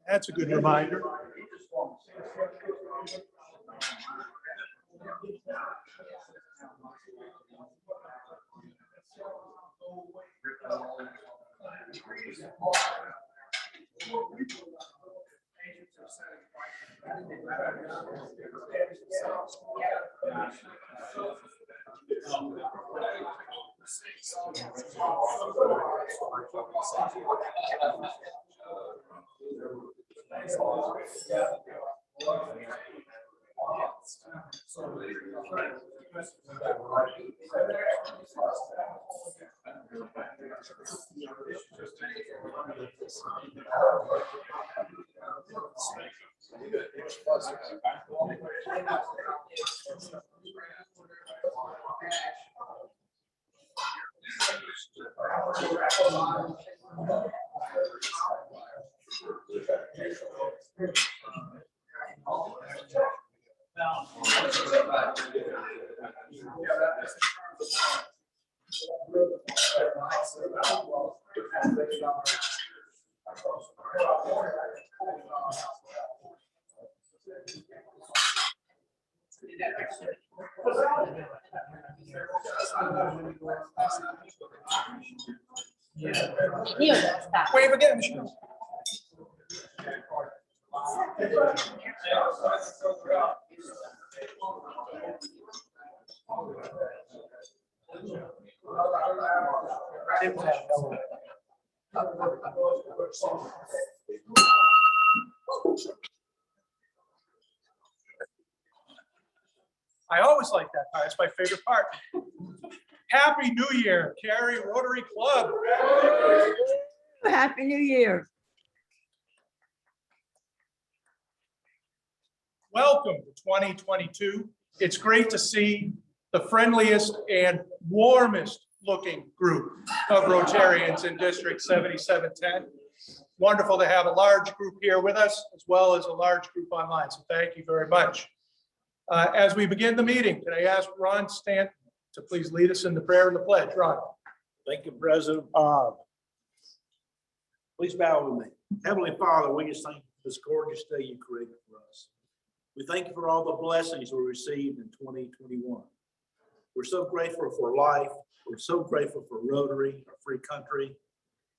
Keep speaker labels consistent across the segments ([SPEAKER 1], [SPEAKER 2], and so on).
[SPEAKER 1] That's a good reminder. Wave again, Michelle. I always like that part. It's my favorite part. Happy New Year, Cary Rotary Club.
[SPEAKER 2] Happy New Year.
[SPEAKER 1] Welcome to 2022. It's great to see the friendliest and warmest looking group of Rotarians in District 7710. Wonderful to have a large group here with us, as well as a large group online. So thank you very much. As we begin the meeting, can I ask Ron Stanton to please lead us in the prayer and the pledge? Ron.
[SPEAKER 3] Thank you, President. Please bow with me. Heavenly Father, we just thank you for this gorgeous day you created for us. We thank you for all the blessings we received in 2021. We're so grateful for life. We're so grateful for Rotary, our free country,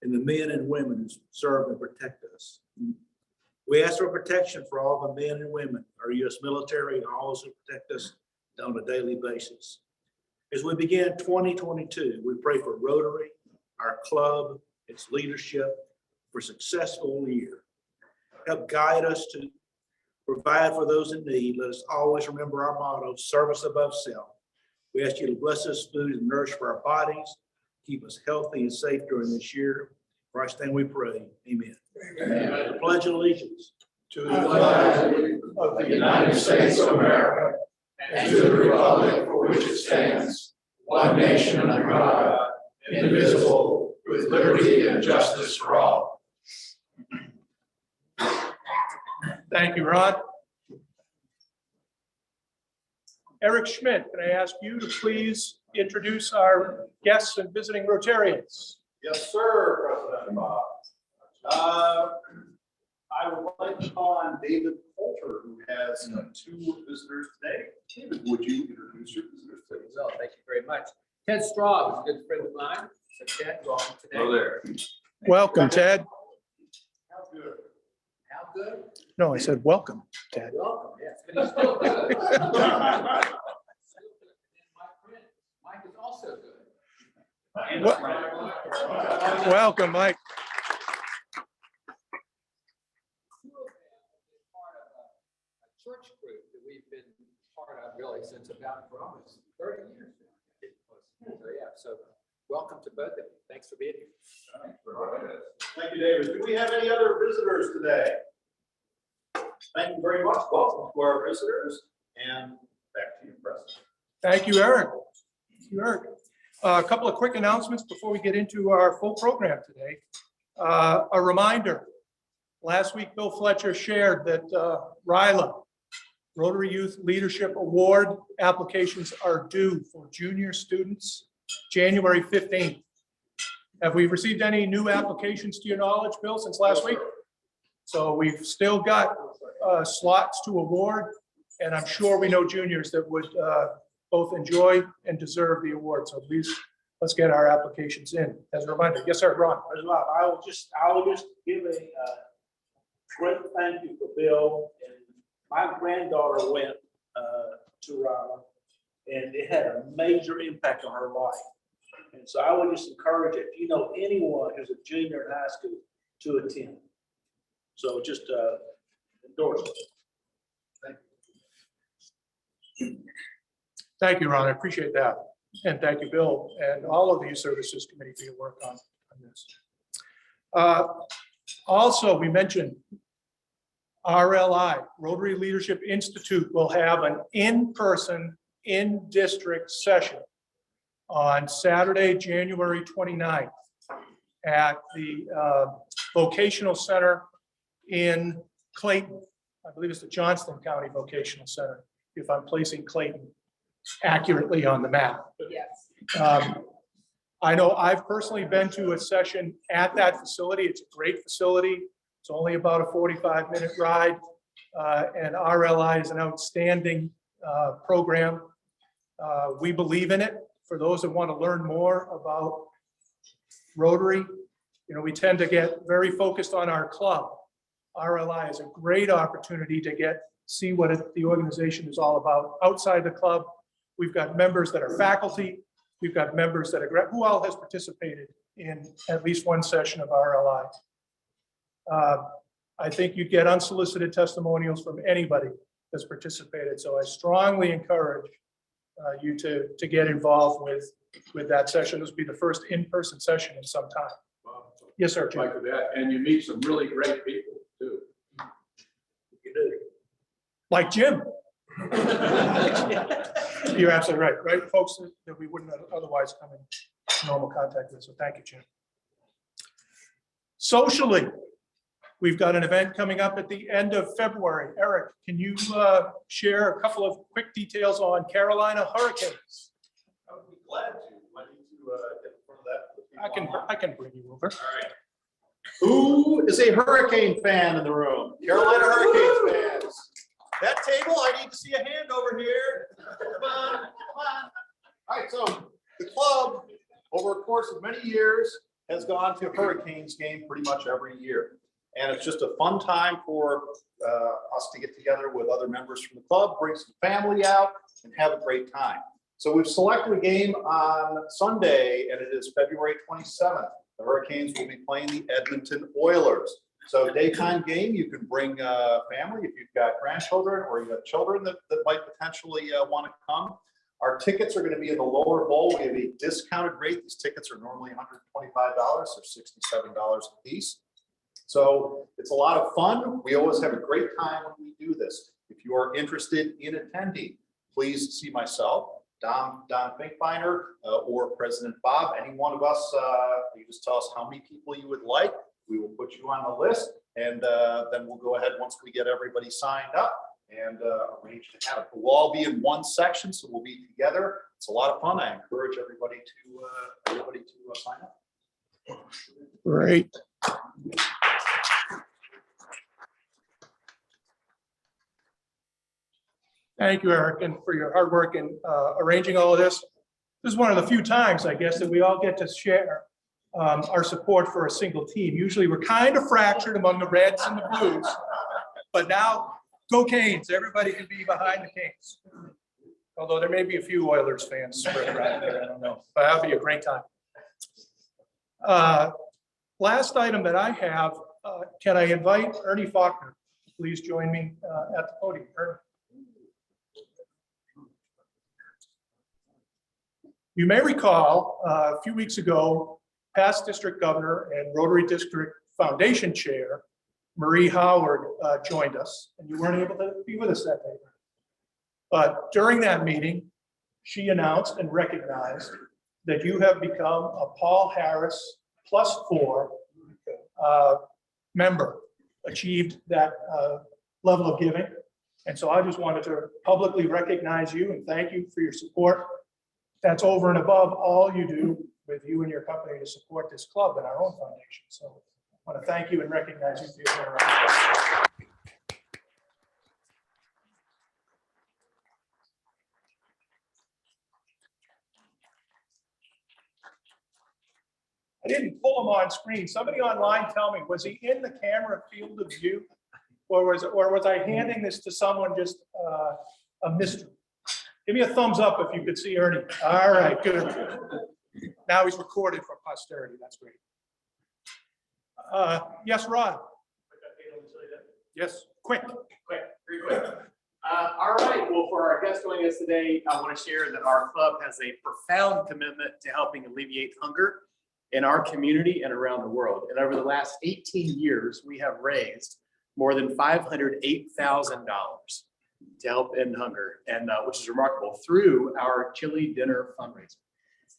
[SPEAKER 3] and the men and women who serve and protect us. We ask for protection for all the men and women, our U.S. military, and all those who protect us on a daily basis. As we begin 2022, we pray for Rotary, our club, its leadership, for a successful year. Help guide us to provide for those in need. Let us always remember our motto, service above self. We ask you to bless us food and nourish for our bodies, keep us healthy and safe during this year. For our name we pray, amen. Amen. I pledge allegiance
[SPEAKER 4] to the flag of the United States of America and to the republic for which it stands, one nation under God, indivisible, with liberty and justice for all.
[SPEAKER 1] Thank you, Ron. Eric Schmidt, can I ask you to please introduce our guests and visiting Rotarians?
[SPEAKER 5] Yes, sir, President Bob. I would like to call on David Coulter, who has two visitors today. David, would you introduce your visitors today?
[SPEAKER 6] Well, thank you very much. Ted Straub is a good friend of mine. So Ted, welcome today.
[SPEAKER 5] Hello there.
[SPEAKER 1] Welcome, Ted.
[SPEAKER 5] How good?
[SPEAKER 6] How good?
[SPEAKER 1] No, I said welcome, Ted.
[SPEAKER 6] Welcome, yes. But he's still good. And my friend, Mike is also good.
[SPEAKER 1] Welcome, Mike.
[SPEAKER 6] Two of them have been part of a church group that we've been part of really since about for almost 30 years now. So yeah, so welcome to both of you. Thanks for being here.
[SPEAKER 5] Thank you, David. Do we have any other visitors today? Thank you very much. Welcome to our visitors. And back to you, President.
[SPEAKER 1] Thank you, Eric. Thank you, Eric. A couple of quick announcements before we get into our full program today. A reminder, last week Bill Fletcher shared that Raleigh Rotary Youth Leadership Award applications are due for junior students January 15th. Have we received any new applications to your knowledge, Bill, since last week? So we've still got slots to award, and I'm sure we know juniors that would both enjoy and deserve the award. So please, let's get our applications in. As a reminder, yes, sir, Ron.
[SPEAKER 3] There's a lot. I will just give a great thank you for Bill. And my granddaughter went to Raleigh, and it had a major impact on her life. And so I would just encourage, if you know anyone who's a junior in high school, to attend. So just endorse it.
[SPEAKER 1] Thank you, Ron. I appreciate that. And thank you, Bill, and all of the Youth Services Committee for your work on this. Also, we mentioned RLI, Rotary Leadership Institute, will have an in-person, in-district session on Saturday, January 29th at the Vocational Center in Clayton. I believe it's the Johnston County Vocational Center, if I'm placing Clayton accurately on the map.
[SPEAKER 2] Yes.
[SPEAKER 1] I know I've personally been to a session at that facility. It's a great facility. It's only about a 45-minute ride. And RLI is an outstanding program. We believe in it. For those that want to learn more about Rotary, we tend to get very focused on our club. RLI is a great opportunity to see what the organization is all about outside the club. We've got members that are faculty. We've got members that are, who all has participated in at least one session of RLI. I think you get unsolicited testimonials from anybody that's participated. So I strongly encourage you to get involved with that session. This will be the first in-person session in some time.
[SPEAKER 7] Wow.
[SPEAKER 1] Yes, sir, Jim.
[SPEAKER 7] Like that, and you meet some really great people too.
[SPEAKER 3] You do.
[SPEAKER 1] Like Jim. You're absolutely right, right? Folks that we wouldn't otherwise come in normal contact with. So thank you, Jim. Socially, we've got an event coming up at the end of February. Eric, can you share a couple of quick details on Carolina Hurricanes?
[SPEAKER 5] I would be glad to. I need to get in front of that. for the people online.
[SPEAKER 1] I can bring you over.
[SPEAKER 5] All right. Who is a Hurricane fan in the room? Carolina Hurricanes fans. That table, I need to see a hand over here. Come on, come on. All right, so the club, over a course of many years, has gone to a Hurricanes game pretty much every year. And it's just a fun time for us to get together with other members from the club, bring some family out, and have a great time. So we've selected a game on Sunday, and it is February 27th. The Hurricanes will be playing the Edmonton Oilers. So daytime game, you can bring family if you've got grandchildren or you have children that might potentially want to come. Our tickets are going to be in the lower bowl. We have a discounted rate. These tickets are normally $125, so $67 a piece. So it's a lot of fun. We always have a great time when we do this. If you are interested in attending, please see myself, Don Finkbeiner, or President Bob. Any one of us, you just tell us how many people you would like. We will put you on the list, and then we'll go ahead once we get everybody signed up and arrange to have it. We'll all be in one section, so we'll be together. It's a lot of fun. I encourage everybody to sign up.
[SPEAKER 1] Great. Thank you, Eric, and for your hard work in arranging all of this. This is one of the few times, I guess, that we all get to share our support for a single team. Usually we're kind of fractured among the Reds and the Blues, but now go Canes. Everybody can be behind the Canes. Although there may be a few Oilers fans spread around here, I don't know, but that'll be a great time. Last item that I have, can I invite Ernie Faulkner? Please join me at the podium. Ernie. You may recall a few weeks ago, past district governor and Rotary District Foundation Chair, Marie Howard, joined us, and you weren't able to be with us that day. But during that meeting, she announced and recognized that you have become a Paul Harris +4 member, achieved that level of giving. And so I just wanted to publicly recognize you and thank you for your support. That's over and above all you do with you and your company to support this club and our own foundation. So I want to thank you and recognize you for your generosity. I didn't pull him on screen. Somebody online tell me, was he in the camera field of view? Or was I handing this to someone just a mystery? Give me a thumbs up if you could see Ernie. All right, good. Now he's recorded for posterity. That's great. Yes, Rod. Yes, quick.
[SPEAKER 2] Quick, very quick. All right, well, for our guest joining us today, I want to share that our club has a profound commitment to helping alleviate hunger in our community and around the world. And over the last 18 years, we have raised more than $508,000 to help end hunger, and which is remarkable, through our chili dinner fundraiser.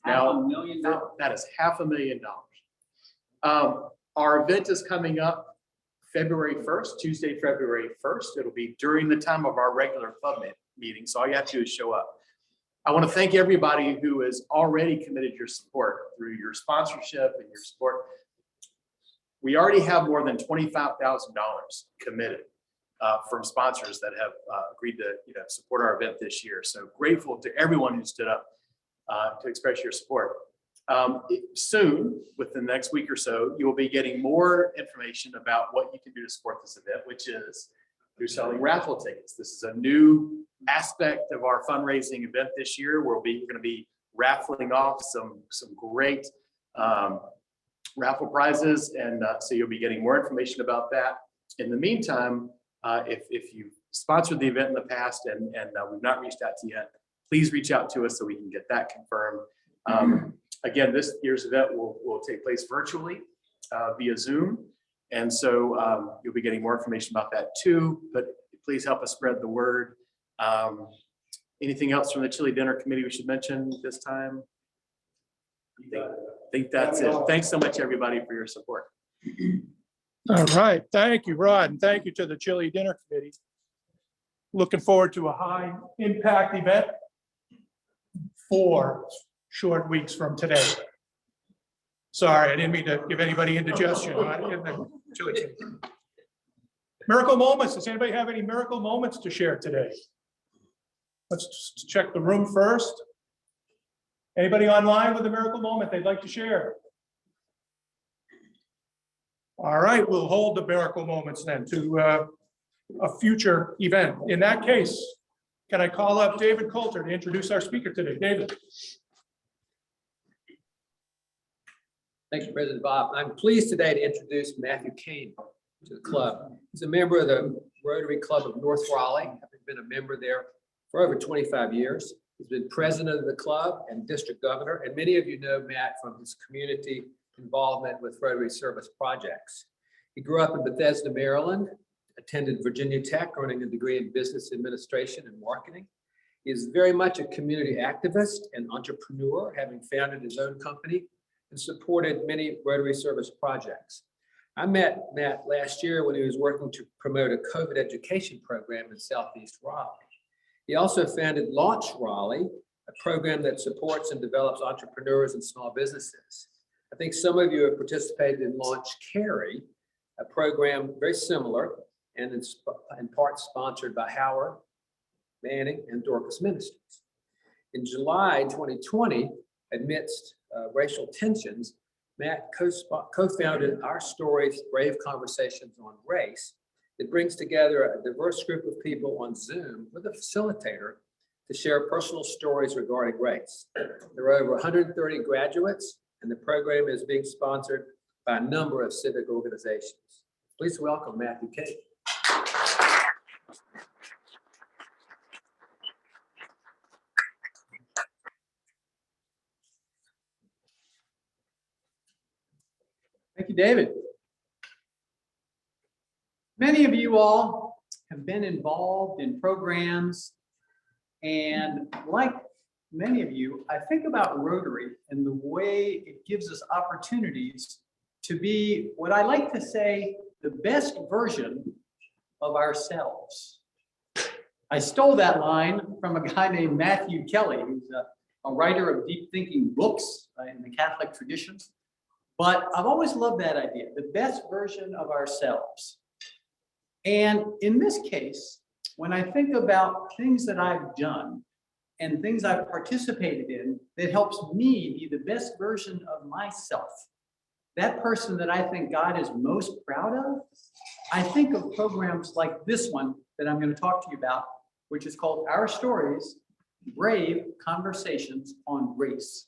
[SPEAKER 2] Now, $500,000. That is $500,000. Our event is coming up February 1st, Tuesday, February 1st. It'll be during the time of our regular club meeting, so all you have to do is show up. I want to thank everybody who has already committed your support through your sponsorship and your support. We already have more than $25,000 committed from sponsors that have agreed to support our event this year. So grateful to everyone who stood up to express your support. Soon, within the next week or so, you will be getting more information about what you can do to support this event, which is through selling raffle tickets. This is a new aspect of our fundraising event this year. We're going to be raffling off some great raffle prizes, and so you'll be getting more information about that. In the meantime, if you sponsored the event in the past and we've not reached out to you yet, please reach out to us so we can get that confirmed. Again, this year's event will take place virtually via Zoom. And so you'll be getting more information about that too, but please help us spread the word. Anything else from the Chili Dinner Committee we should mention this time? I think that's it. Thanks so much, everybody, for your support.
[SPEAKER 1] All right, thank you, Rod, and thank you to the Chili Dinner Committee. Looking forward to a high impact event 4 short weeks from today. Sorry, I didn't mean to give anybody indigestion. Miracle moments. Does anybody have any miracle moments to share today? Let's just check the room first. Anybody online with a miracle moment they'd like to share? All right, we'll hold the miracle moments then to a future event. In that case, can I call up David Coulter to introduce our speaker today? David.
[SPEAKER 6] Thank you, President Bob. I'm pleased today to introduce Matthew Kane to the club. He's a member of the Rotary Club of North Raleigh, having been a member there for over 25 years. He's been president of the club and district governor, and many of you know Matt from his community involvement with Rotary service projects. He grew up in Bethesda, Maryland, attended Virginia Tech, earning a degree in business administration and marketing. He is very much a community activist and entrepreneur, having founded his own company and supported many Rotary service projects. I met Matt last year when he was working to promote a COVID education program in Southeast Raleigh. He also founded Launch Raleigh, a program that supports and develops entrepreneurs and small businesses. I think some of you have participated in Launch Cary, a program very similar and in part sponsored by Howard, Manning, and Dorcas Ministries. In July 2020, amidst racial tensions, Matt co-founded Our Stories, Brave Conversations on Race. It brings together a diverse group of people on Zoom with a facilitator to share personal stories regarding race. There are over 130 graduates, and the program is being sponsored by a number of civic organizations. Please welcome Matthew Kane.
[SPEAKER 8] Thank you, David. Many of you all have been involved in programs, and like many of you, I think about Rotary and the way it gives us opportunities to be what I like to say, the best version of ourselves. I stole that line from a guy named Matthew Kelly, who's a writer of deep thinking books in the Catholic tradition. But I've always loved that idea, the best version of ourselves. And in this case, when I think about things that I've done and things I've participated in that helps me be the best version of myself, that person that I think God is most proud of, I think of programs like this one that I'm going to talk to you about, which is called Our Stories, Brave Conversations on Race.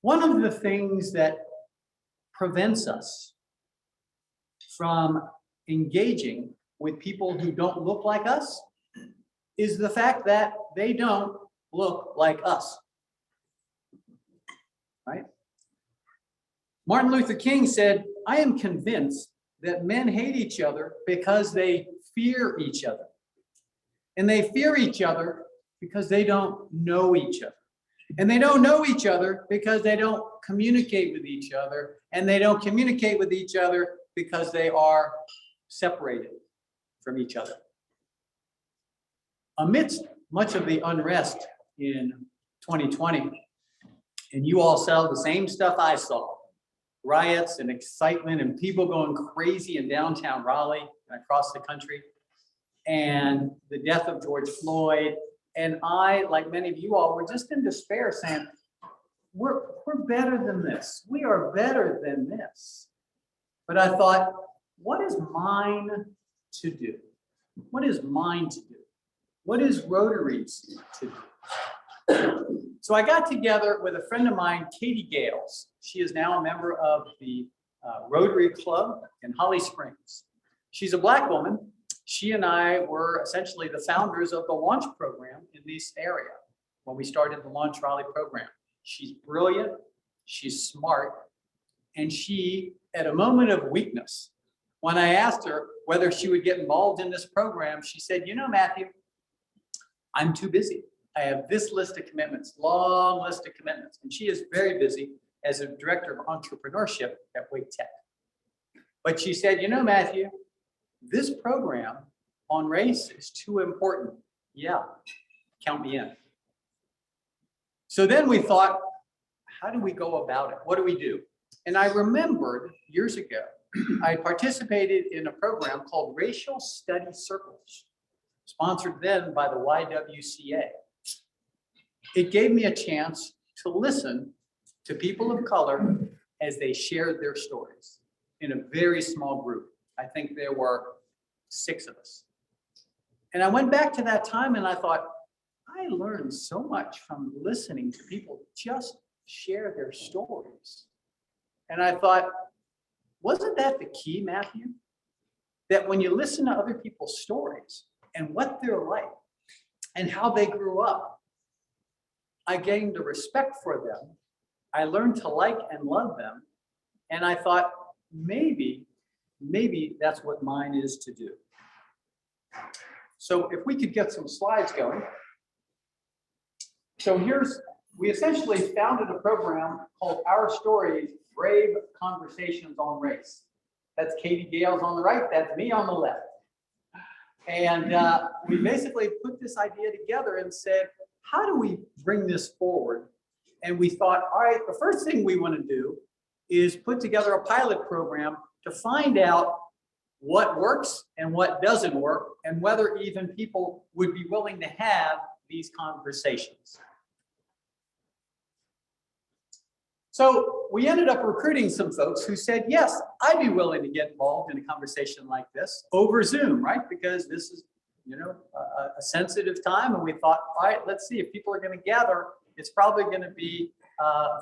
[SPEAKER 8] One of the things that prevents us from engaging with people who don't look like us is the fact that they don't look like us. Right? Martin Luther King said, "I am convinced that men hate each other because they fear each other. And they fear each other because they don't know each other. And they don't know each other because they don't communicate with each other. And they don't communicate with each other because they are separated from each other." Amidst much of the unrest in 2020, and you all saw the same stuff I saw, riots and excitement and people going crazy in downtown Raleigh and across the country, and the death of George Floyd. And I, like many of you all, were just in despair saying, we're better than this. We are better than this. But I thought, what is mine to do? What is mine to do? What is Rotary's to do? So I got together with a friend of mine, Katie Gales. She is now a member of the Rotary Club in Holly Springs. She's a Black woman. She and I were essentially the founders of the launch program in this area when we started the Launch Raleigh program. She's brilliant, she's smart, and she, at a moment of weakness, when I asked her whether she would get involved in this program, she said, "You know, Matthew, I'm too busy. I have this list of commitments, long list of commitments." And she is very busy as a director of entrepreneurship at Wake Tech. But she said, "You know, Matthew, this program on race is too important. Yeah, count me in." So then we thought, how do we go about it? What do we do? And I remembered years ago, I participated in a program called Racial Study Circles, sponsored then by the YWCA. It gave me a chance to listen to people of color as they shared their stories in a very small group. I think there were 6 of us. And I went back to that time and I thought, I learned so much from listening to people just share their stories. And I thought, wasn't that the key, Matthew? That when you listen to other people's stories and what they're like and how they grew up, I gained a respect for them. I learned to like and love them. And I thought, maybe that's what mine is to do. So if we could get some slides going. So we essentially founded a program called Our Stories, Brave Conversations on Race. That's Katie Gales on the right, that's me on the left. And we basically put this idea together and said, how do we bring this forward? And we thought, all right, the first thing we want to do is put together a pilot program to find out what works and what doesn't work, and whether even people would be willing to have these conversations. So we ended up recruiting some folks who said, yes, I'd be willing to get involved in a conversation like this over Zoom, right? Because this is, a sensitive time. And we thought, all right, let's see if people are going to gather. It's probably going to be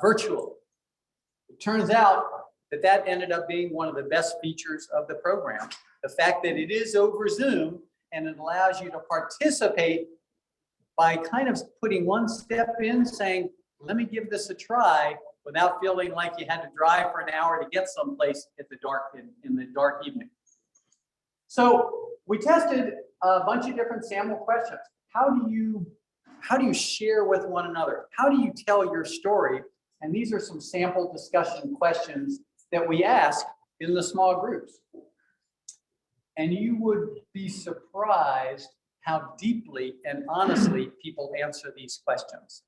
[SPEAKER 8] virtual. It turns out that ended up being one of the best features of the program. The fact that it is over Zoom and it allows you to participate by kind of putting one step in, saying, let me give this a try, without feeling like you had to drive for an hour to get someplace in the dark evening. So we tested a bunch of different sample questions. How do you share with one another? How do you tell your story? And these are some sample discussion questions that we ask in the small groups. And you would be surprised how deeply and honestly people answer these questions.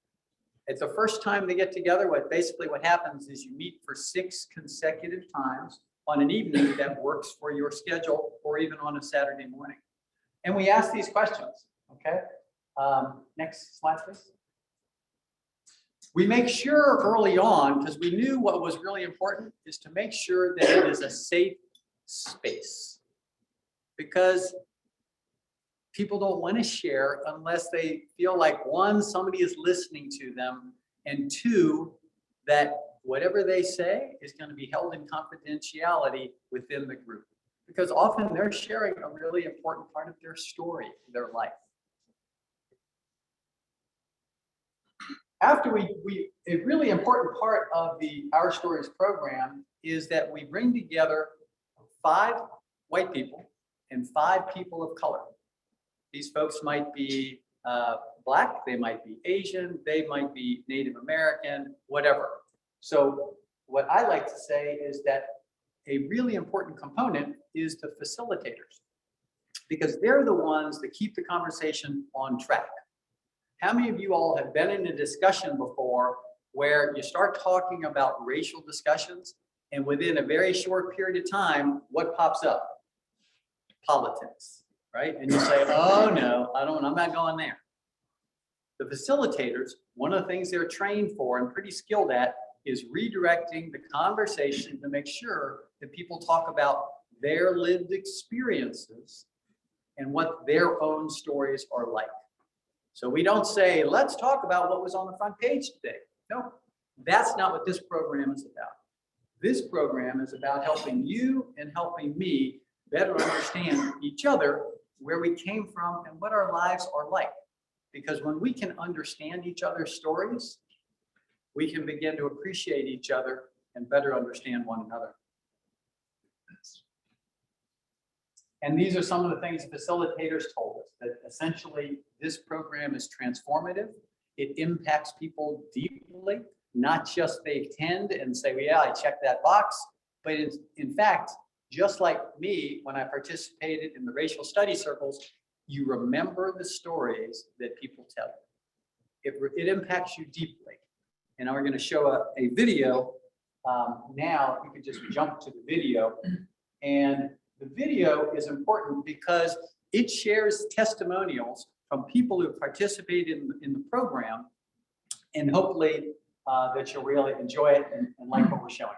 [SPEAKER 8] It's the first time they get together. What happens is you meet for 6 consecutive times on an evening that works for your schedule, or even on a Saturday morning. And we ask these questions, okay? Next slide, please. We make sure early on, because we knew what was really important, is to make sure that it is a safe space. Because people don't want to share unless they feel like, one, somebody is listening to them, and two, that whatever they say is going to be held in confidentiality within the group. Because often they're sharing a really important part of their story, their life. After a really important part of the Our Stories program is that we bring together 5 white people and 5 people of color. These folks might be Black, they might be Asian, they might be Native American, whatever. So what I like to say is that a really important component is the facilitators, because they're the ones that keep the conversation on track. How many of you all have been in a discussion before where you start talking about racial discussions, and within a very short period of time, what pops up? Politics, right? And you say, oh no, I'm not going there. The facilitators, one of the things they're trained for and pretty skilled at is redirecting the conversation to make sure that people talk about their lived experiences and what their own stories are like. So we don't say, let's talk about what was on the front page today. No, that's not what this program is about. This program is about helping you and helping me better understand each other, where we came from, and what our lives are like. Because when we can understand each other's stories, we can begin to appreciate each other and better understand one another. And these are some of the things facilitators told us, that essentially this program is transformative. It impacts people deeply, not just they attend and say, well, yeah, I checked that box, but in fact, just like me, when I participated in the racial study circles, you remember the stories that people tell you. It impacts you deeply. And we're going to show a video now. If you could just jump to the video. And the video is important because it shares testimonials from people who participated in the program, and hopefully that you'll really enjoy it and like what we're showing.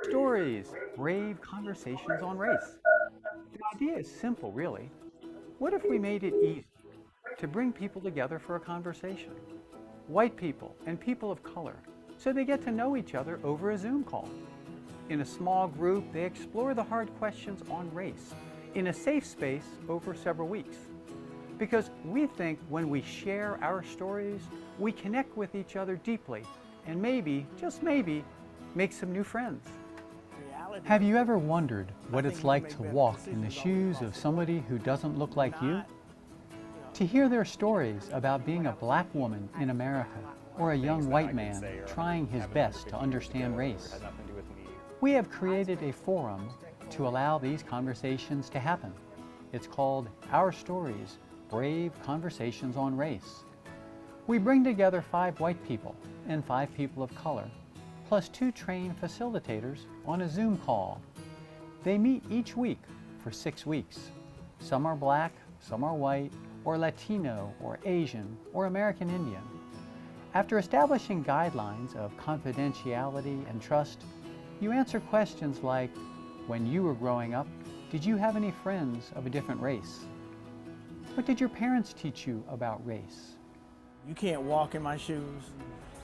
[SPEAKER 9] Stories, brave conversations on race. The idea is simple, really. What if we made it easy to bring people together for a conversation? White people and people of color, so they get to know each other over a Zoom call. In a small group, they explore the hard questions on race in a safe space over several weeks. Because we think when we share our stories, we connect with each other deeply and maybe, just maybe, make some new friends. Have you ever wondered what it's like to walk in the shoes of somebody who doesn't look like you? To hear their stories about being a Black woman in America or a young white man trying his best to understand race. We have created a forum to allow these conversations to happen. It's called Our Stories, Brave Conversations on Race. We bring together 5 white people and 5 people of color, plus 2 trained facilitators on a Zoom call. They meet each week for 6 weeks. Some are Black, some are white, or Latino, or Asian, or American Indian. After establishing guidelines of confidentiality and trust, you answer questions like, when you were growing up, did you have any friends of a different race? What did your parents teach you about race?
[SPEAKER 10] You can't walk in my shoes.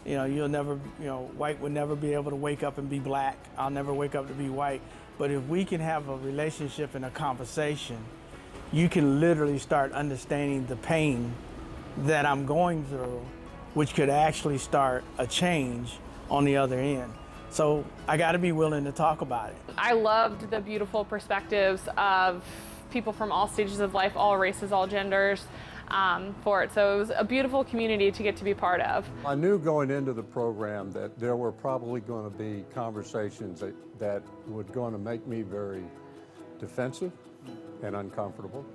[SPEAKER 10] You'll never, white would never be able to wake up and be Black. I'll never wake up to be white. But if we can have a relationship and a conversation, you can literally start understanding the pain that I'm going through which could actually start a change on the other end. So I got to be willing to talk about it.
[SPEAKER 11] I loved the beautiful perspectives of people from all stages of life, all races, all genders for it. So it was a beautiful community to get to be part of.
[SPEAKER 12] I knew going into the program that there were probably going to be conversations that were going to make me very defensive and uncomfortable.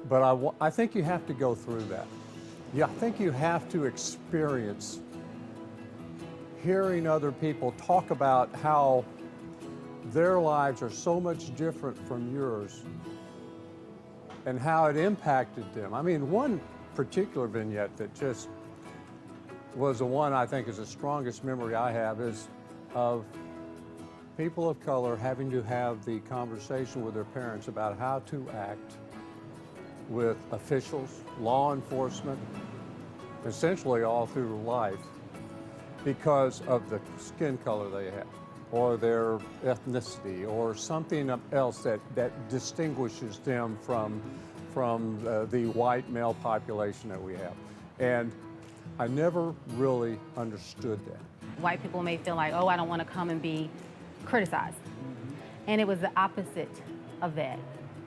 [SPEAKER 12] But I think you have to go through that. Yeah, I think you have to experience hearing other people talk about how their lives are so much different from yours and how it impacted them. I mean, one particular vignette that just was the one I think is the strongest memory I have is of people of color having to have the conversation with their parents about how to act with officials, law enforcement, essentially all through life, because of the skin color they have, or their ethnicity, or something else that distinguishes them from the white male population that we have. And I never really understood that.
[SPEAKER 13] White people may feel like, oh, I don't want to come and be criticized. And it was the opposite of that.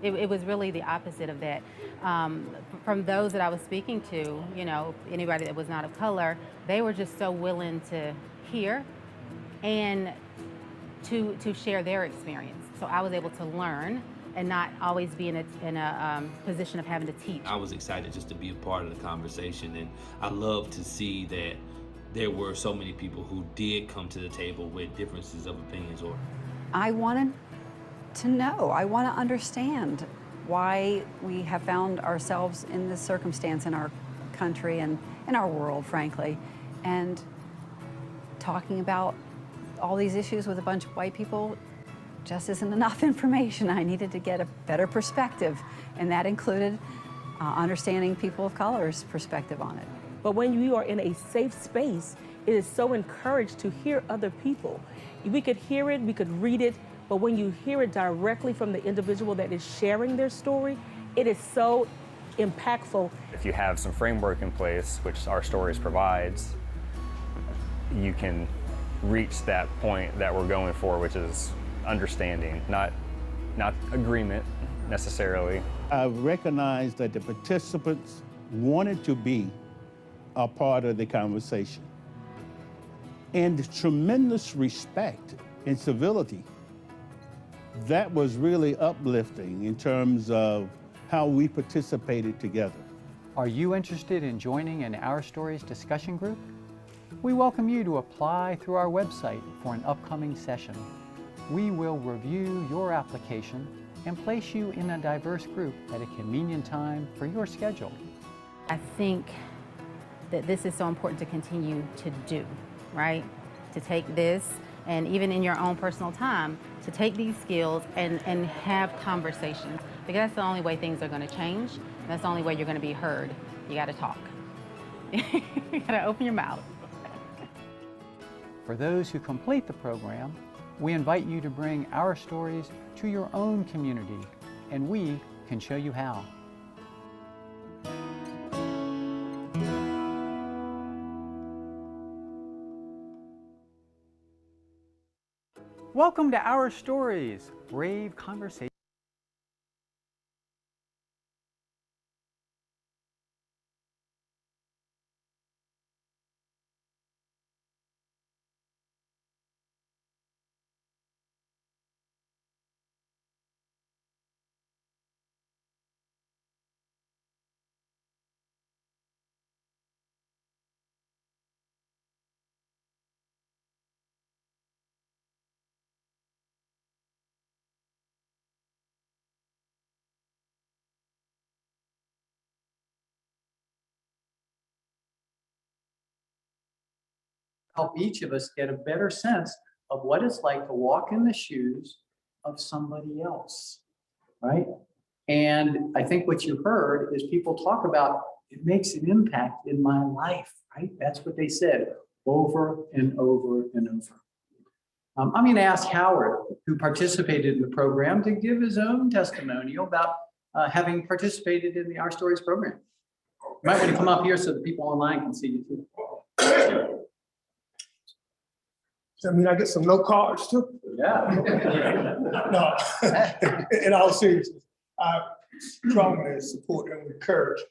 [SPEAKER 13] It was really the opposite of that. From those that I was speaking to, you know, anybody that was not of color, they were just so willing to hear and to share their experience. So I was able to learn and not always be in a position of having to teach.
[SPEAKER 14] I was excited just to be a part of the conversation, and I love to see that there were so many people who did come to the table with differences of opinions. Or
[SPEAKER 15] I wanted to know, I want to understand why we have found ourselves in this circumstance in our country and in our world, frankly. And talking about all these issues with a bunch of white people just isn't enough information. I needed to get a better perspective, and that included understanding people of color's perspective on it.
[SPEAKER 16] But when you are in a safe space, it is so encouraged to hear other people. We could hear it, we could read it, but when you hear it directly from the individual that is sharing their story, it is so impactful.
[SPEAKER 17] If you have some framework in place, which Our Stories provides, you can reach that point that we're going for, which is understanding, not agreement necessarily.
[SPEAKER 18] I recognized that the participants wanted to be a part of the conversation. And the tremendous respect and civility, that was really uplifting in terms of how we participated together.
[SPEAKER 9] Are you interested in joining an Our Stories discussion group? We welcome you to apply through our website for an upcoming session. We will review your application and place you in a diverse group at a convenient time for your schedule.
[SPEAKER 13] I think that this is so important to continue to do, right? To take this, and even in your own personal time, to take these skills and have conversations, because that's the only way things are going to change. And that's the only way you're going to be heard. You got to talk. You got to open your mouth.
[SPEAKER 9] For those who complete the program, we invite you to bring Our Stories to your own community, and we can show you how. Welcome to Our Stories, brave conversation.
[SPEAKER 8] Help each of us get a better sense of what it's like to walk in the shoes of somebody else, right? And I think what you heard is people talk about, it makes an impact in my life, right? That's what they said over and over and over. I'm going to ask Howard, who participated in the program, to give his own testimonial about having participated in the Our Stories program. Might want to come up here so the people online can see you too.
[SPEAKER 19] I mean, I get some note cards too.
[SPEAKER 8] Yeah.
[SPEAKER 19] No, in all seriousness, I strongly support and encourage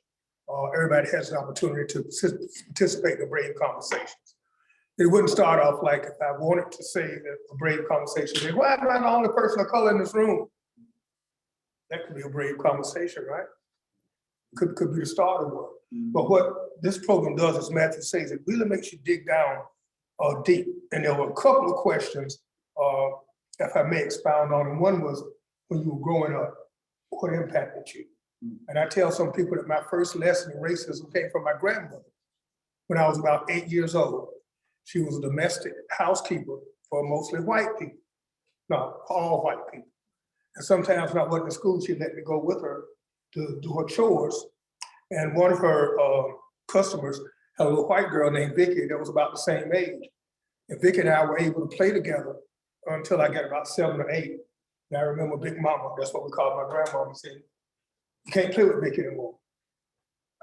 [SPEAKER 19] everybody has an opportunity to participate in brave conversations. It wouldn't start off like if I wanted to say that a brave conversation, say, why am I the only person of color in this room? That could be a brave conversation, right? Could be the start of one. But what this program does, as Matthew says, it really makes you dig down deep. And there were a couple of questions, if I may expound on, and one was, when you were growing up, what impacted you? And I tell some people that my first lesson in racism came from my grandmother. When I was about 8 years old, she was a domestic housekeeper for mostly white people, not all white people. And sometimes when I wasn't in school, she'd let me go with her to do her chores. And one of her customers had a little white girl named Vicky that was about the same age. And Vicky and I were able to play together until I got about 7 or 8. And I remember Big Mama, that's what we called my grandmama, said, you can't play with Vicky anymore.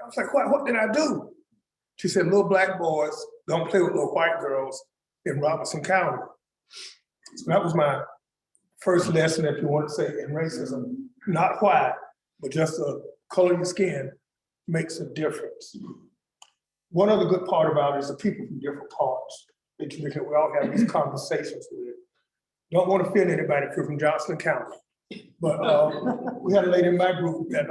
[SPEAKER 19] I was like, what did I do? She said, little black boys don't play with little white girls in Robertson County. So that was my first lesson, if you want to say, in racism. Not white, but just the color of your skin makes a difference. One other good part about it is the people from different parts that we all have these conversations with. Don't want to offend anybody if you're from Johnson County. But we had a lady in my group that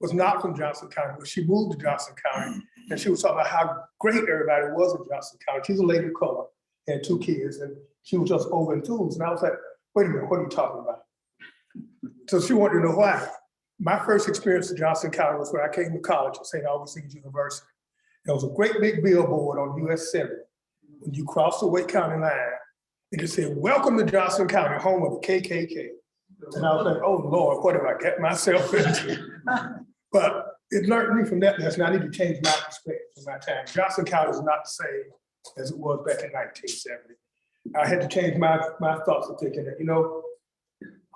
[SPEAKER 19] was not from Johnson County, but she moved to Johnson County, and she was talking about how great everybody was in Johnson County. She's a lady of color, had 2 kids, and she was just over enthused. And I was like, wait a minute, what are you talking about? So she wanted to know why. My first experience in Johnson County was when I came to college at St. Augustine's University. There was a great big billboard on US 70. When you cross the Wake County line, it just said, welcome to Johnson County, home of the KKK. And I was like, oh Lord, what have I get myself into? But it learned me from that lesson. I need to change my perspective from my time. Johnson County is not the same as it was back in 1970. I had to change my thoughts of thinking that, you know,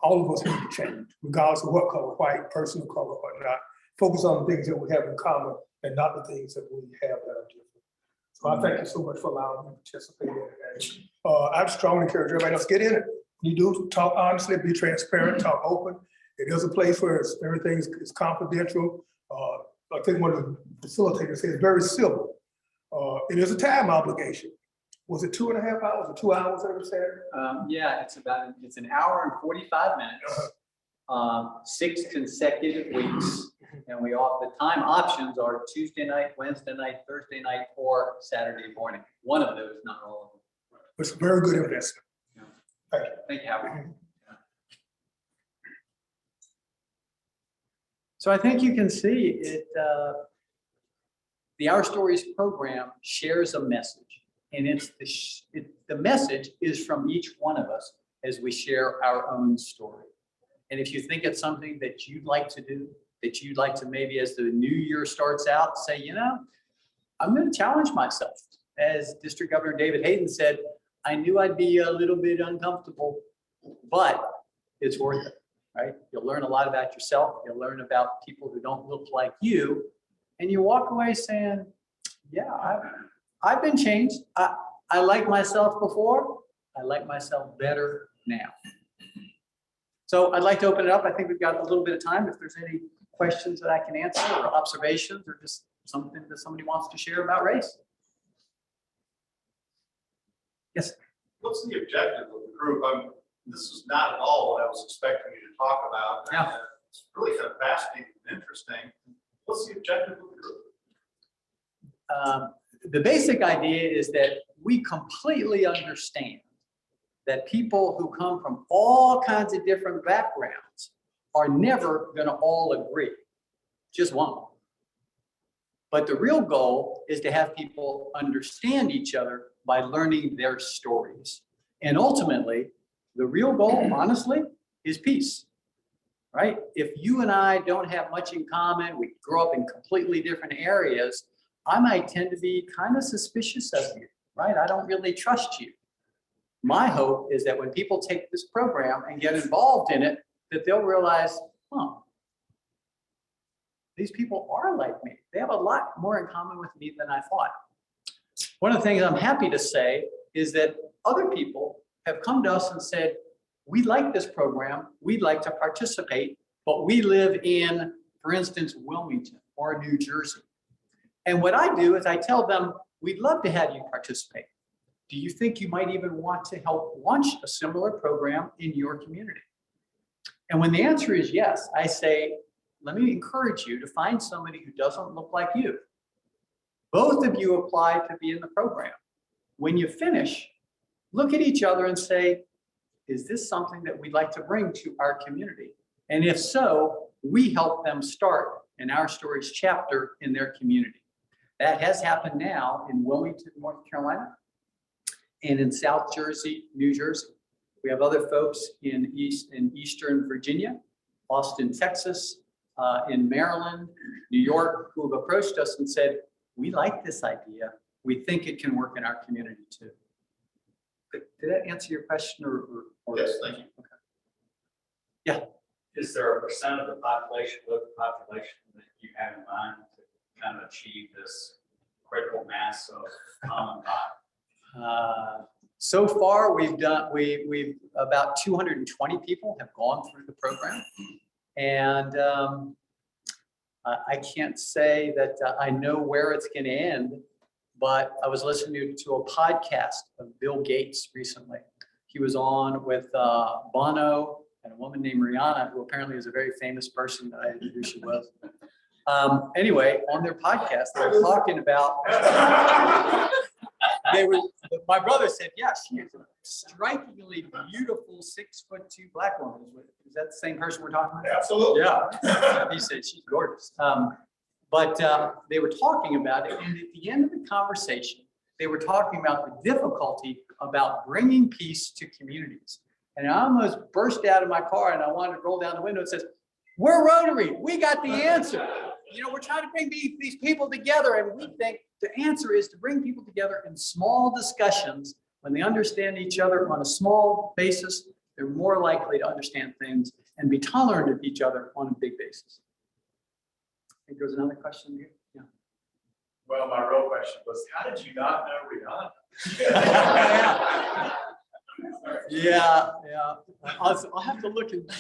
[SPEAKER 19] all of us need to change, regardless of what color, white, person of color, or not. Focus on the things that we have in common and not the things that we have that are different. So I thank you so much for allowing me to participate in it. I strongly encourage everybody else, get in it. You do talk honestly, be transparent, talk open. It is a place where everything is confidential. I think one of the facilitators said it's very civil. It is a time obligation. Was it 2.5 hours or 2 hours every Saturday?
[SPEAKER 8] Yeah, it's an hour and 45 minutes, 6 consecutive weeks. And the time options are Tuesday night, Wednesday night, Thursday night, or Saturday morning. One of those, not all of them.
[SPEAKER 19] It's a very good investment.
[SPEAKER 8] Yeah.
[SPEAKER 19] Thank you.
[SPEAKER 8] Thank you, Howard. So I think you can see it. The Our Stories program shares a message. And the message is from each one of us as we share our own story. And if you think it's something that you'd like to do, that you'd like to maybe as the new year starts out, say, you know, I'm going to challenge myself. As District Governor David Hayden said, I knew I'd be a little bit uncomfortable, but it's worth it, right? You'll learn a lot about yourself. You'll learn about people who don't look like you. And you walk away saying, yeah, I've been changed. I like myself before. I like myself better now. So I'd like to open it up. I think we've got a little bit of time. If there's any questions that I can answer or observations or just something that somebody wants to share about race. Yes.
[SPEAKER 5] What's the objective of the group? This is not at all what I was expecting you to talk about.
[SPEAKER 8] Yeah.
[SPEAKER 5] It's really kind of fascinating and interesting. What's the objective of the group?
[SPEAKER 8] The basic idea is that we completely understand that people who come from all kinds of different backgrounds are never going to all agree. Just won't. But the real goal is to have people understand each other by learning their stories. And ultimately, the real goal, honestly, is peace, right? If you and I don't have much in common, we grow up in completely different areas, I might tend to be kind of suspicious of you, right? I don't really trust you. My hope is that when people take this program and get involved in it, that they'll realize, these people are like me. They have a lot more in common with me than I thought. One of the things I'm happy to say is that other people have come to us and said, we like this program, we'd like to participate, but we live in, for instance, Wilmington or New Jersey. And what I do is I tell them, we'd love to have you participate. Do you think you might even want to help launch a similar program in your community? And when the answer is yes, I say, let me encourage you to find somebody who doesn't look like you. Both of you apply to be in the program. When you finish, look at each other and say, is this something that we'd like to bring to our community? And if so, we help them start an Our Stories chapter in their community. That has happened now in Wilmington, North Carolina, and in South Jersey, New Jersey. We have other folks in Eastern Virginia, Austin, Texas, in Maryland, New York, who have approached us and said, we like this idea. We think it can work in our community too. Did that answer your question or?
[SPEAKER 5] Yes, thank you.
[SPEAKER 8] Okay. Yeah.
[SPEAKER 20] Is there a percent of the population, local population, that you have in mind to kind of achieve this critical mass of common thought?
[SPEAKER 8] So far, we've about 220 people have gone through the program. And I can't say that I know where it's going to end, but I was listening to a podcast of Bill Gates recently. He was on with Bono and a woman named Rihanna, who apparently is a very famous person that I didn't know who she was. Anyway, on their podcast, they were talking about, my brother said, yeah, she is a strikingly beautiful 6'2" black woman. Is that the same person we're talking about?
[SPEAKER 5] Absolutely.
[SPEAKER 8] Yeah. He said she's gorgeous. But they were talking about it, and at the end of the conversation, they were talking about the difficulty about bringing peace to communities. And I almost burst out of my car and I wanted to roll down the window and says, we're Rotary, we got the answer. You know, we're trying to bring these people together, and we think the answer is to bring people together in small discussions. When they understand each other on a small basis, they're more likely to understand things and be tolerant of each other on a big basis. I think there was another question here. Yeah.
[SPEAKER 20] Well, my real question was, how did you not know Rihanna?
[SPEAKER 8] Yeah. I'll have to look and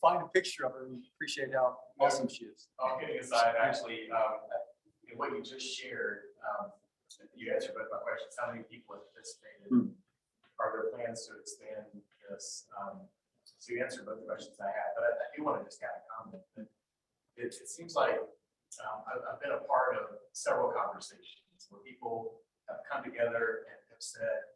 [SPEAKER 8] find a picture of her and appreciate how awesome she is.
[SPEAKER 20] All kidding aside, actually, in what you just shared, you answered both my questions. How many people have participated? Are there plans to expand this? So you answered both the questions I had, but I do want to just add a comment that it seems like I've been a part of several conversations where people have come together and have said,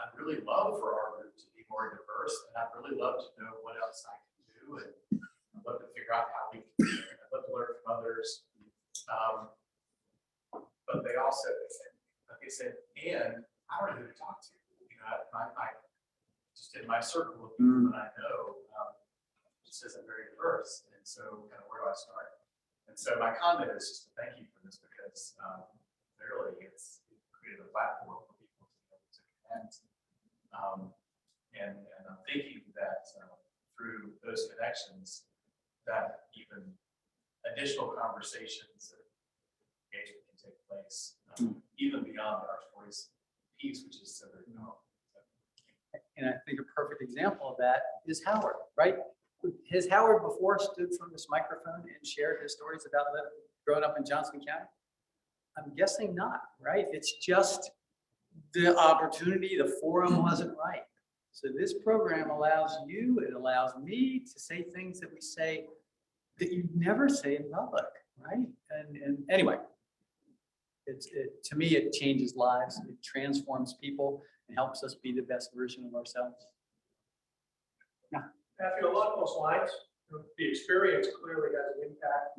[SPEAKER 20] I'd really love for our group to be more diverse, and I'd really love to know what else I can do, and I'd love to figure out how we can, I'd love to learn from others. But they also, like they said, and I don't know who to talk to. You know, I just in my circle of people that I know, just isn't very diverse. And so kind of where do I start? And so my comment is just to thank you for this, because clearly it's created a platform for people to be able to connect. And I'm thinking that through those connections, that even additional conversations and engagement can take place, even beyond our stories piece, which is so very powerful.
[SPEAKER 8] And I think a perfect example of that is Howard, right? Has Howard before stood from this microphone and shared his stories about growing up in Johnson County? I'm guessing not, right? It's just the opportunity, the forum wasn't right. So this program allows you, it allows me to say things that we say that you never say in public, right? And anyway, to me, it changes lives, it transforms people, and helps us be the best version of ourselves. Yeah.
[SPEAKER 21] Matthew, along those lines, the experience clearly has an impact.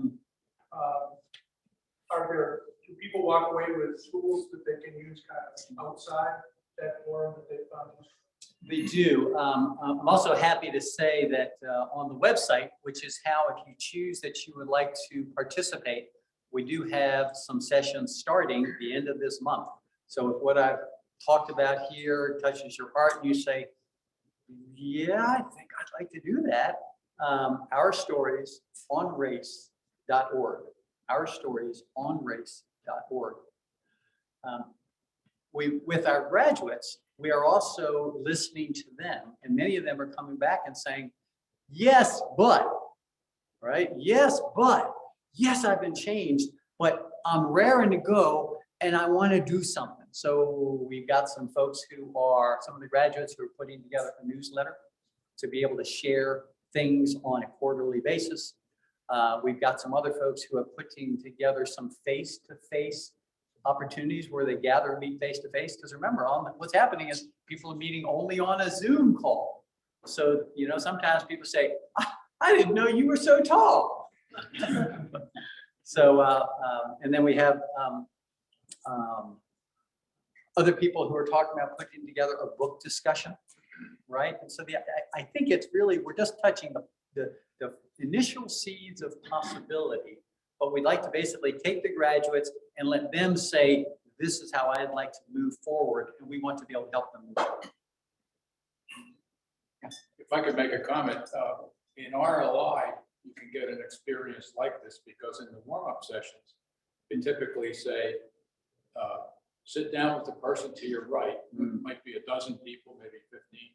[SPEAKER 21] Do people walk away with tools that they can use kind of outside that forum that they found?
[SPEAKER 8] They do. I'm also happy to say that on the website, which is how, if you choose that you would like to participate, we do have some sessions starting at the end of this month. So if what I've talked about here touches your heart, and you say, yeah, I think I'd like to do that, ourstoriesonrace.org. Ourstoriesonrace.org. With our graduates, we are also listening to them, and many of them are coming back and saying, yes, but, right? Yes, but, yes, I've been changed, but I'm raring to go and I want to do something. So we've got some folks who are, some of the graduates who are putting together a newsletter to be able to share things on a quarterly basis. We've got some other folks who are putting together some face-to-face opportunities where they gather and meet face-to-face. Because remember, what's happening is people are meeting only on a Zoom call. So, you know, sometimes people say, I didn't know you were so tall. So, and then we have other people who are talking about putting together a book discussion, right? And so I think it's really, we're just touching the initial seeds of possibility, but we'd like to basically take the graduates and let them say, this is how I'd like to move forward, and we want to be able to help them move forward.
[SPEAKER 7] If I could make a comment, in RLI, you can get an experience like this because in the warm-up sessions, we typically say, sit down with the person to your right. It might be a dozen people, maybe 15,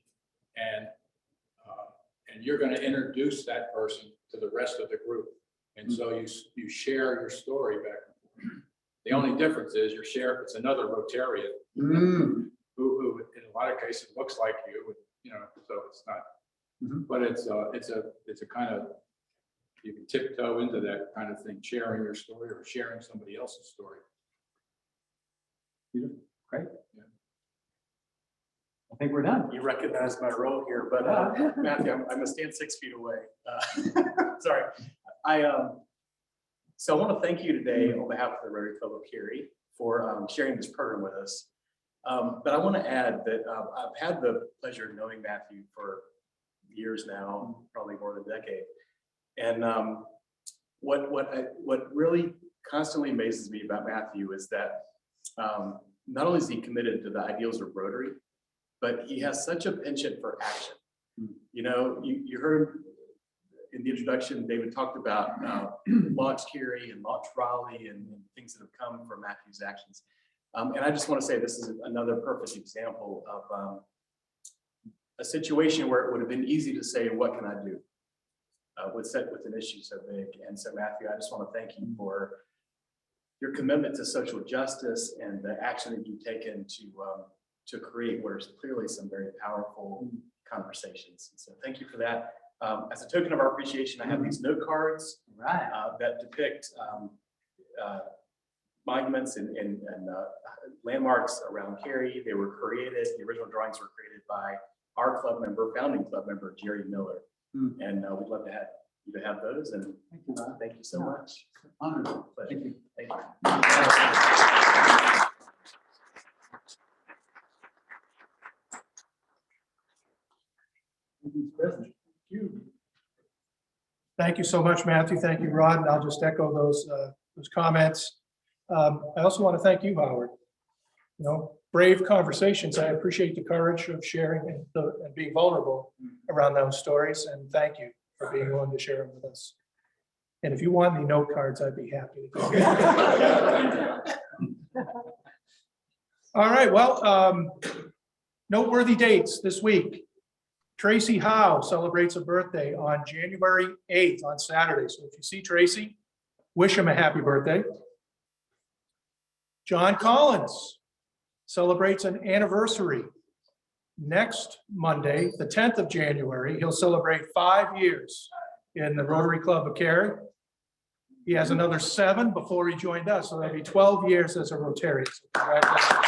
[SPEAKER 7] and you're going to introduce that person to the rest of the group. And so you share your story back and forth. The only difference is it's another Rotarian who in a lot of cases looks like you, you know, so it's not, but it's a kind of, you can tiptoe into that kind of thing, sharing your story or sharing somebody else's story.
[SPEAKER 8] Great. Yeah. I think we're done.
[SPEAKER 4] You recognize my role here, but Matthew, I'm gonna stand 6 feet away. Sorry. So I want to thank you today on behalf of the Rotary Club of Cary for sharing this program with us. But I want to add that I've had the pleasure of knowing Matthew for years now, probably more than a decade. And what really constantly amazes me about Matthew is that not only is he committed to the ideals of Rotary, but he has such a penchant for action. You know, you heard in the introduction, David talked about Launch Cary and Launch Raleigh and things that have come from Matthew's actions. And I just want to say this is another perfect example of a situation where it would have been easy to say, what can I do with an issue so big? And so Matthew, I just want to thank you for your commitment to social justice and the action that you've taken to create what is clearly some very powerful conversations. And so thank you for that. As a token of our appreciation, I have these note cards that depict monuments and landmarks around Cary. They were created, the original drawings were created by our founding club member, Jerry Miller. And we'd love to have you to have those. And thank you so much.
[SPEAKER 8] Honor.
[SPEAKER 4] Pleasure.
[SPEAKER 8] Thank you.
[SPEAKER 4] Thank you.
[SPEAKER 1] Thank you so much, Matthew. Thank you, Rod. And I'll just echo those comments. I also want to thank you, Howard. You know, brave conversations. I appreciate the courage of sharing and being vulnerable around those stories. And thank you for being willing to share them with us. And if you want any note cards, I'd be happy to give you. All right. Well, noteworthy dates this week. Tracy Howe celebrates a birthday on January 8th on Saturday. So if you see Tracy, wish him a happy birthday. John Collins celebrates an anniversary. Next Monday, the 10th of January, he'll celebrate 5 years in the Rotary Club of Cary. He has another 7 before he joined us, so that'll be 12 years as a Rotarian. So congratulations.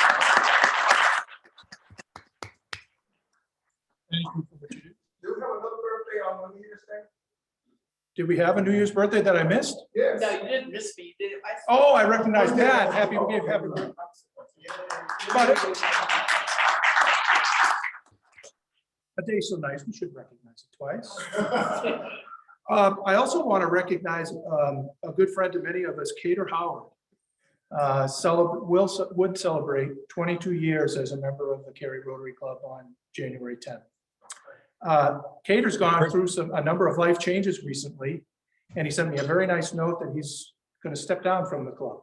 [SPEAKER 1] Thank you for what you do.
[SPEAKER 21] Do we have another birthday on New Year's Day?
[SPEAKER 1] Did we have a New Year's birthday that I missed?
[SPEAKER 21] Yes.
[SPEAKER 22] No, you didn't miss me, did it?
[SPEAKER 1] Oh, I recognize that. Happy birthday. But a day so nice, we should recognize it twice. I also want to recognize a good friend to many of us, Cater Howard. Would celebrate 22 years as a member of the Cary Rotary Club on January 10th. Cater's gone through a number of life changes recently, and he sent me a very nice note that he's going to step down from the club.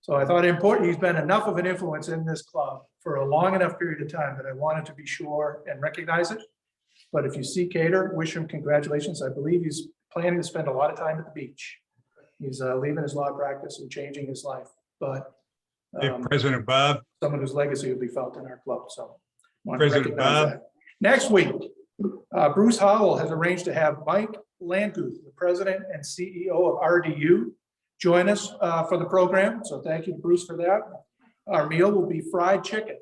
[SPEAKER 1] So I thought he's been enough of an influence in this club for a long enough period of time that I wanted to be sure and recognize it. But if you see Cater, wish him congratulations. I believe he's planning to spend a lot of time at the beach. He's leaving his law practice and changing his life, but
[SPEAKER 3] Hey, President Bob.
[SPEAKER 1] someone whose legacy will be felt in our club, so. want to
[SPEAKER 3] President
[SPEAKER 1] recognize
[SPEAKER 3] Bob.
[SPEAKER 1] that. Next week, Bruce Howell has arranged to have Mike Landguth, the president and CEO of RDU, join us for the program. So thank you to Bruce for that. Our meal will be fried chicken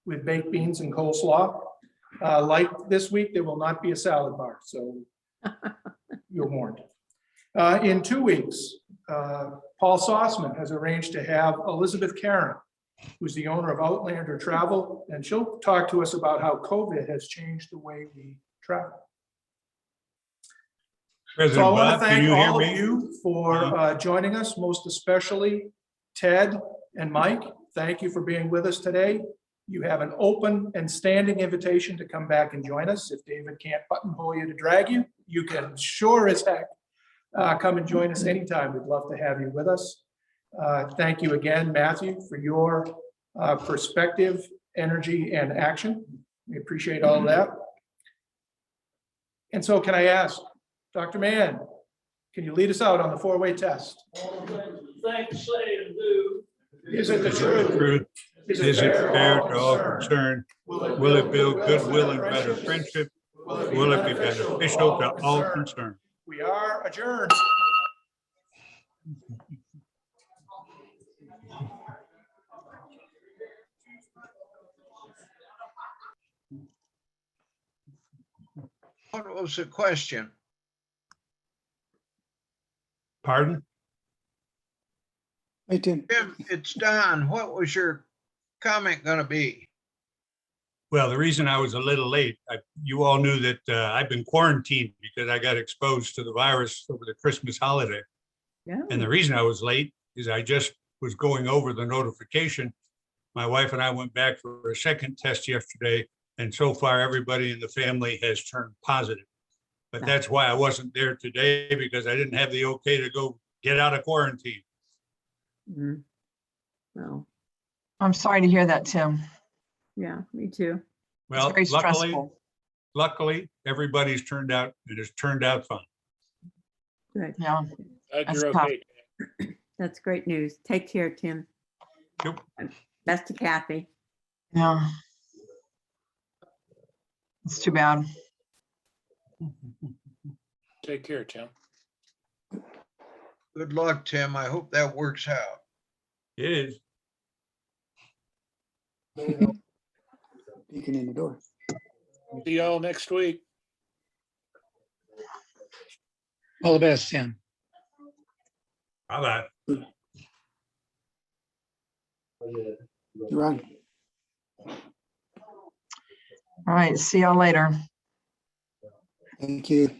[SPEAKER 1] with baked beans and coleslaw. Like this week, there will not be a salad bar, so you're warned. In 2 weeks, Paul Sossman has arranged to have Elizabeth Karen, who's the owner of Outlander Travel, and she'll talk to us about how COVID has changed the way we travel. So I want to thank all of you for joining us, most especially Ted and Mike. Thank you for being with us today. You have an open and standing invitation to come back and join us. If David can't buttonhole you to drag you, you can sure as heck come and join us anytime. We'd love to have you with us. Thank you again, Matthew, for your perspective, energy, and action. We appreciate all of that. And so can I ask, Dr. Mann, can you lead us out on the four-way test?
[SPEAKER 22] Think, say, and do.
[SPEAKER 1] Is it the truth?
[SPEAKER 3] Is it fair to all concerned? Will it build goodwill and better friendship? Will it be beneficial to all concerned?
[SPEAKER 1] We are adjourned.
[SPEAKER 22] What was the question?
[SPEAKER 3] Pardon?
[SPEAKER 22] Hey, Tim, it's Don. What was your comment going to be?
[SPEAKER 3] Well, the reason I was a little late, you all knew that I've been quarantined because I got exposed to the virus over the Christmas holiday.
[SPEAKER 22] Yeah.
[SPEAKER 3] And the reason I was late is I just was going over the notification. My wife and I went back for a second test yesterday, and so far everybody in the family has turned positive. But that's why I wasn't there today, because I didn't have the okay to go get out of quarantine.
[SPEAKER 23] Well,
[SPEAKER 24] I'm sorry to hear that, Tim.
[SPEAKER 23] yeah, me too.
[SPEAKER 3] Well,
[SPEAKER 24] very
[SPEAKER 3] luckily,
[SPEAKER 24] stressful.
[SPEAKER 3] everybody's turned out, it has turned out fine.
[SPEAKER 23] Good.
[SPEAKER 24] Yeah.
[SPEAKER 22] Glad
[SPEAKER 24] That's
[SPEAKER 22] you're
[SPEAKER 24] tough.
[SPEAKER 22] okay.
[SPEAKER 23] That's great news. Take care, Tim.
[SPEAKER 3] Yep.
[SPEAKER 23] Best to Kathy.
[SPEAKER 24] Yeah. It's too bad.
[SPEAKER 22] Take care, Tim. Good luck, Tim. I hope that works out.
[SPEAKER 3] It is.
[SPEAKER 22] Peeking in the door. See y'all next week.
[SPEAKER 25] All the best, Tim.
[SPEAKER 3] Bye-bye.
[SPEAKER 25] Run.
[SPEAKER 24] All right. See y'all later.
[SPEAKER 25] Thank you.